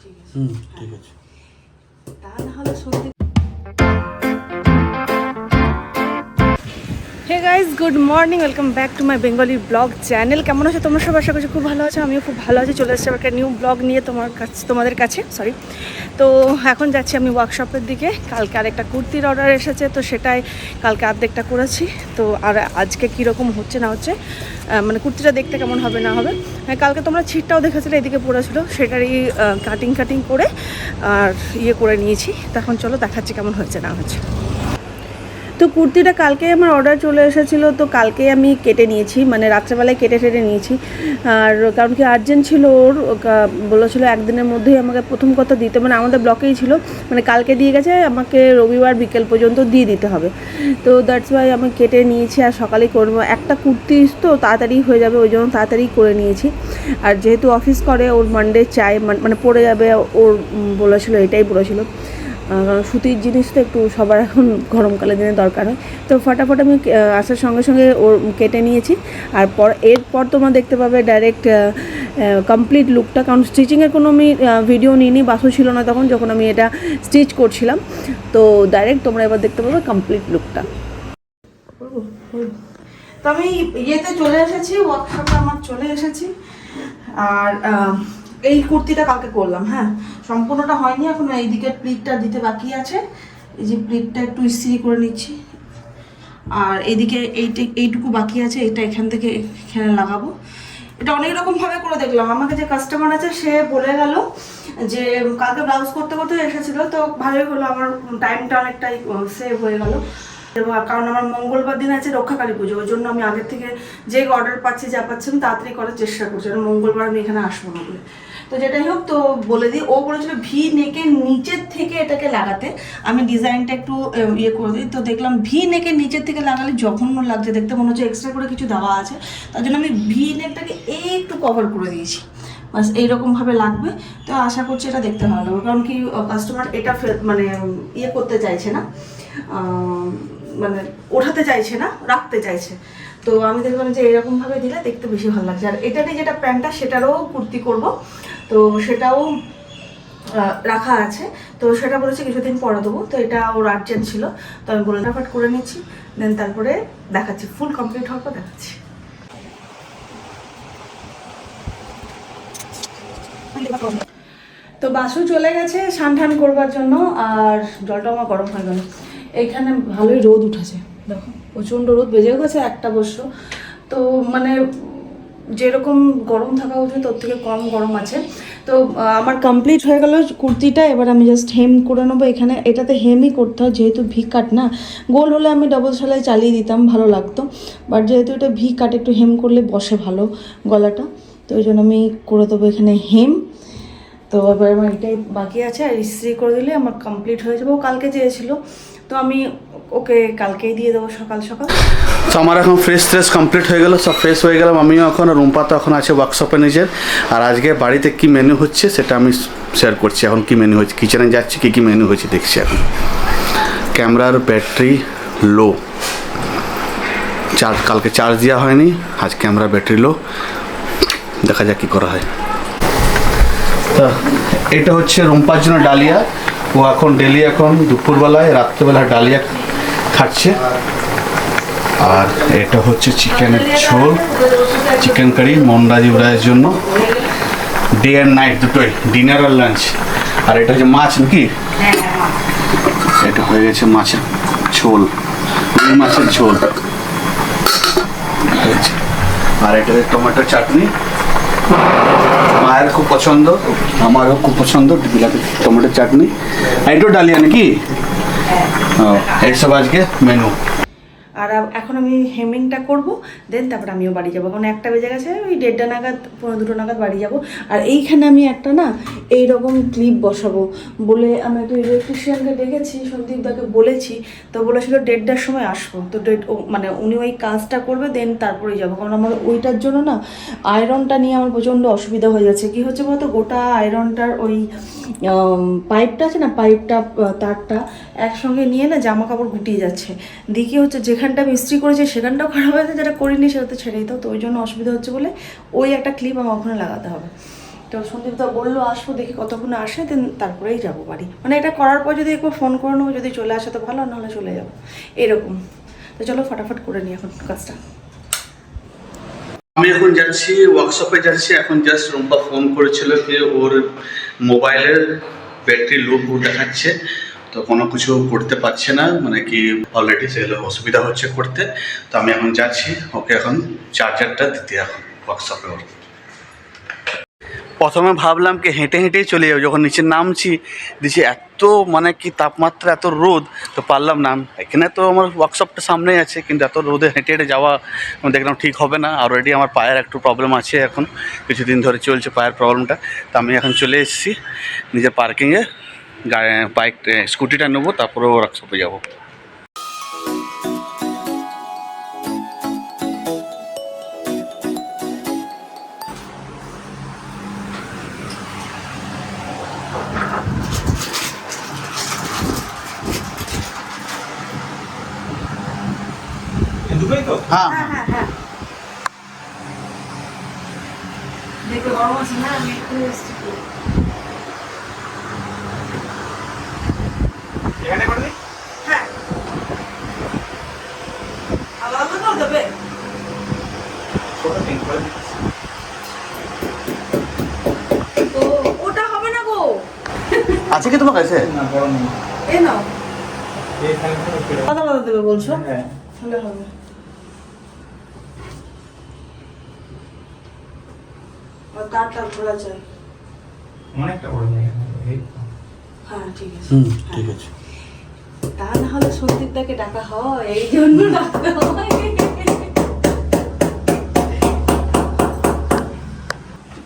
ঠিক আছে। ঠিক আছে। তা না হলে সন্ধে। Hey guys, good morning, welcome back to my Bengali blog channel. কেমন আছো তোমরা সব? আশা করছি খুব ভালো আছো, আমিও খুব ভালো আছি। চলে এসেছি একটা নিউ ব্লগ নিয়ে তোমাদের কাছে। তো এখন যাচ্ছি আমি ওয়ার্কশপের দিকে। কালকে আরেকটা কুর্তির অর্ডার এসেছে, তো সেটাই কালকে অর্ধেকটা করেছি। তো আর আজকে কীরকম হচ্ছে না হচ্ছে, মানে কুর্তিটা দেখতে কেমন হবে না হবে। কালকে তোমরা ছিটটাও দেখেছিলে, এদিকে পড়েছিল, সেটারই কাটিং করে আর করে নিয়েছি। তখন চলো দেখাচ্ছি কেমন হয়েছে না হচ্ছে। তো কুর্তিটা কালকে আমার অর্ডার চলে এসেছিলো, তো কালকে আমি কেটে নিয়েছি, মানে রাত্রেবেলায় কেটে নিয়েছি। আর কারণ কি আর্জেন্ট ছিল, ওর বলেছিল একদিনের মধ্যেই আমাকে প্রথম কথা দিতে, মানে আমাদের ব্লকেই ছিল, মানে কালকে দিয়ে গেছে, আমাকে রবিবার বিকেল পর্যন্ত দিয়ে দিতে হবে। তো দ্যাটস ওয়াই আমি কেটে নিয়েছি, আর সকালেই করবো। একটা কুর্তি তো তাড়াতাড়ি হয়ে যাবে, ওই জন্য তাড়াতাড়ি করে নিয়েছি। আর যেহেতু অফিস করে, ওর মানডে চাই, মানে পড়ে যাবে, ওর বলেছিল, এটাই বলেছিল। কারণ সুতির জিনিস তো একটু সবার এখন গরমকালের দিনে দরকার হয়। তো ফটাফট আমি আসার সঙ্গে সঙ্গে ওর কেটে নিয়েছি। আর এরপর তোমরা দেখতে পাবে ডাইরেক্ট কমপ্লিট লুকটা, কারণ স্টিচিংয়ের কোনো আমি ভিডিও নিইনি, বাসু ছিল না তখন যখন আমি এটা স্টিচ করছিলাম। তো ডাইরেক্ট তোমরা এবার দেখতে পাবে কমপ্লিট লুকটা। তো আমি ইয়েতে চলে এসেছি, ওয়ার্কশপে আমার চলে এসেছি। আর এই কুর্তিটা কালকে করলাম, হ্যাঁ, সম্পূর্ণটা হয়নি এখন, এই দিকের প্লিটটা দিতে বাকি আছে। এই যে প্লিটটা একটু ইস্ত্রি করে নিচ্ছি, আর এইদিকে এইটুকু বাকি আছে, এটা এখান থেকে এখানে লাগাবো। এটা অনেক রকমভাবে করে দেখলাম। আমাকে যে কাস্টমার আছে সে বলে গেল যে কালকে ব্লাউজ করতে করতে এসেছিলো, তো ভালোই হলো, আমার টাইমটা অনেকটাই সেভ হয়ে গেল। কারণ আমার মঙ্গলবার দিন আছে রক্ষাকালী পুজো, ওই জন্য আমি আগের থেকে যে অর্ডার পাচ্ছি যা পাচ্ছি আমি তাড়াতাড়ি করার চেষ্টা করছি, কারণ মঙ্গলবার আমি এখানে আসবো না বলে। তো যেটাই হোক, তো বলে দিই, ও বলেছিল ভি নেকের নিচের থেকে এটাকে লাগাতে, আমি ডিজাইনটা একটু করে দিই। তো দেখলাম ভি নেকের নিচের থেকে লাগালে জঘন্য লাগছে দেখতে, মনে হচ্ছে এক্সট্রা করে কিছু দেওয়া আছে, তার জন্য আমি ভি নেকটাকে একটু কভার করে দিয়েছি, বাস এইরকমভাবে লাগবে। তো আশা করছি এটা দেখতে ভালো লাগবে, কারণ কি কাস্টমার এটা মানে করতে চাইছে না, মানে ওঠাতে চাইছে না, রাখতে চাইছে। তো আমি দেখলাম যে এরকমভাবে দিলে দেখতে বেশি ভালো লাগছে। আর এটাতে যেটা প্যান্টটা সেটারও কুর্তি করব, তো সেটাও রাখা আছে। তো সেটা বলেছে কিছুদিন পরে দেবো, তো এটা ওর আর্জেন্ট ছিল, তো আমি বলে ফটাফট করে নিচ্ছি, দেন তারপরে দেখাচ্ছি, ফুল কমপ্লিট হওয়ার পর দেখাচ্ছি। তো বাসু চলে গেছে স্নান করবার জন্য, আর জলটা আমার গরম হয়ে গেল। এইখানে ভালোই রোদ উঠেছে, দেখো প্রচণ্ড রোদ, বেজে গেছে 1টা বসল। তো মানে যেরকম গরম থাকা উচিত তোর থেকে কম গরম আছে। তো আমার কমপ্লিট হয়ে গেল কুর্তিটা, এবার আমি জাস্ট হেম করে নেবো। এখানে এটাতে হেমই করতে হয়, যেহেতু ভি কাট না, গোল হলে আমি ডবল সেলাই চালিয়ে দিতাম, ভালো লাগতো, বাট যেহেতু এটা ভি কাট একটু হেম করলে বসে ভালো গলাটা, তো ওই জন্য আমি করে দেবো এখানে হেম। তো এবার আমার এটাই বাকি আছে, আর ইস্ত্রি করে দিলে আমার কমপ্লিট হয়ে যাবে। ও কালকে চেয়েছিল, তো আমি ওকে কালকেই দিয়ে দেবো সকাল সকাল। তো আমার এখন ফ্রেশ কমপ্লিট হয়ে গেল, সব ফ্রেশ হয়ে গেলাম আমিও এখন। রুম্পা তো এখন আছে ওয়ার্কশপে নিজের। আর আজকে বাড়িতে কি মেনু হচ্ছে সেটা আমি শেয়ার করছি। এখন কি মেনু হচ্ছে, কিচেনে যাচ্ছি, কী মেনু হচ্ছে দেখছি। এখন ক্যামেরার ব্যাটারি লো, কালকে চার্জ দেওয়া হয়নি, আজ ক্যামেরা ব্যাটারি লো, দেখা যাক কী করা হয়। তা এটা হচ্ছে রুম্পার জন্য ডালিয়া, ও এখন ডেলি এখন দুপুরবেলায় রাত্রেবেলা ডালিয়া খাচ্ছে। আর এটা হচ্ছে চিকেনের ঝোল, চিকেন কারি মন্ডাজি উড়াইয়ের জন্য, ডে অ্যান্ড নাইট দুটোই, ডিনার আর লাঞ্চ। আর এটা হচ্ছে মাছ নাকি, এটা হয়ে গেছে মাছের ঝোল, মাছের ঝোল। আর এটা টমেটো চাটনি, মায়ের খুব পছন্দ, আমারও খুব পছন্দ, বিলাতি টমেটো চাটনি। এটাও ডালিয়া নাকি, এইসব আজকে মেনু। আর এখন আমি হেমিংটা করব, দেন তারপরে আমিও বাড়ি যাবো, কারণ 1টা বেজে গেছে, ওই 1:30 নাগাদ 1:45 নাগাদ বাড়ি যাব। আর এইখানে আমি একটা না এইরকম ক্লিপ বসাবো বলে আমি একটা ইলেকট্রিশিয়ানকে ডেকেছি, সন্দীপদাকে বলেছি, তো বলেছিল 1:30টার সময় আসবো। তো মানে উনি ওই কাজটা করবে, দেন তারপরেই যাবো, কারণ আমার ওইটার জন্য না আয়রনটা নিয়ে আমার প্রচণ্ড অসুবিধা হয়ে যাচ্ছে। কী হচ্ছে বলতো, গোটা আয়রনটার ওই পাইপটা আছে না, পাইপটা তারটা একসঙ্গে নিয়ে না জামা কাপড় গুটিয়ে যাচ্ছে। দিকে হচ্ছে যেখানটা আমি ইস্ত্রি করেছি সেখানটাও খারাপ হয়েছে, যেটা করিনি সেটা তো ছেড়েই দাও। তো ওই জন্য অসুবিধা হচ্ছে বলে ওই একটা ক্লিপ আমার ওখানে লাগাতে হবে। তো সন্দীপ দা বললো আসবো, দেখি কতক্ষণে আসে, দেন তারপরেই যাবো বাড়ি। মানে এটা করার পর যদি একবার ফোন করে নেবো, যদি চলে আসে তো ভালো, নাহলে চলে যাবো এরকম। তো চলো ফটাফট করে নিই এখন কাজটা। আমি এখন যাচ্ছি ওয়ার্কশপে যাচ্ছি। এখন জাস্ট রুম্পা ফোন করেছিল যে ওর মোবাইলের ব্যাটারি লো দেখাচ্ছে, তো কোনো কিছু করতে পারছে না, মানে কি অলরেডি সেগুলো অসুবিধা হচ্ছে করতে। তো আমি এখন যাচ্ছি ওকে এখন চার্জারটা দিতে এখন ওয়ার্কশপে। ওর প্রথমে ভাবলাম কি হেঁটে হেঁটেই চলে যাবো, যখন নিচে নামছি দিচ্ছি এত মানে কি তাপমাত্রা, এত রোদ, তো পারলাম না। এখানে তো আমার ওয়ার্কশপটা সামনেই আছে, কিন্তু এত রোদে হেঁটে হেঁটে যাওয়া আমি দেখলাম ঠিক হবে না। অলরেডি আমার পায়ের একটু প্রবলেম আছে, এখন কিছুদিন ধরে চলছে পায়ের প্রবলেমটা। তো আমি এখন চলে এসেছি নিজের পার্কিংয়ে, বাইক স্কুটিটা নেবো, তারপরে ওয়ার্কশপে যাবো। হ্যাঁ হ্যাঁ হ্যাঁ, দেখবে গরম আছে না, আমি একটু এখানে করে দিই। হ্যাঁ আলাদা করে দেবে। ছোট পিন করে দিই। তো ওটা হবে না গো, আছে কি তোমার কাছে? না বড় নেই। এ নাও, এই ফ্যানটা ফেলে আলাদা আলাদা দেবে বলছো, হ্যাঁ তাহলে হবে। আর তারটা খোলা চাই। অনেকটা বড় নেই। এই হ্যাঁ ঠিক আছে। ঠিক আছে। তা না হলে সন্দীপদাকে ডাকা হয়, এই জন্য ডাকা হয়।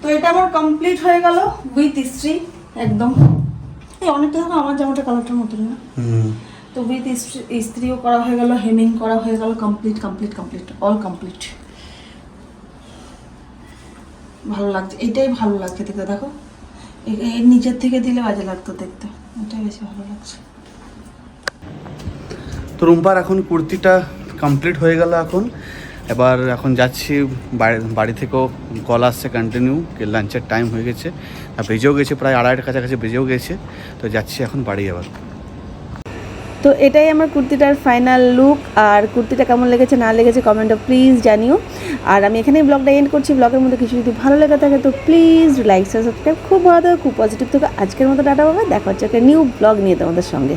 তো এটা আমার কমপ্লিট হয়ে গেল উইথ ইস্ত্রি একদম। এই অনেকটা দেখো আমার জামাটা কালারটার মতন না। তো উইথ ইস্ত্রিও করা হয়ে গেল, হেমিং করা হয়ে গেল, complete complete complete, all complete. ভালো লাগছে, এটাই ভালো লাগছে দেখতে। দেখো এর নিচের থেকে দিলে বাজে লাগতো দেখতে, এটাই বেশি ভালো লাগছে। তো রুম্পার এখন কুর্তিটা কমপ্লিট হয়ে গেল। এবার এখন যাচ্ছি বাড়ি থেকেও কল আসছে কন্টিনিউ, লাঞ্চের টাইম হয়ে গেছে, আর বেজেও গেছে, প্রায় 2:30 কাছাকাছি বেজেও গেছে। তো যাচ্ছি এখন বাড়ি আবার। তো এটাই আমার কুর্তিটার ফাইনাল লুক। আর কুর্তিটা কেমন লেগেছে না লেগেছে কমেন্টে প্লিজ জানিও। আর আমি এখানেই ব্লগটা এন্ড করছি। ব্লগের মধ্যে কিছু যদি ভালো লেগে থাকে তো প্লিজ লাইক সাবস্ক্রাইব। খুব ভালো থাকে, খুব পজিটিভ থাকে। আজকের মতো টাটা বাবা, দেখা হচ্ছে একটা নিউ ব্লগ নিয়ে তোমাদের সঙ্গে।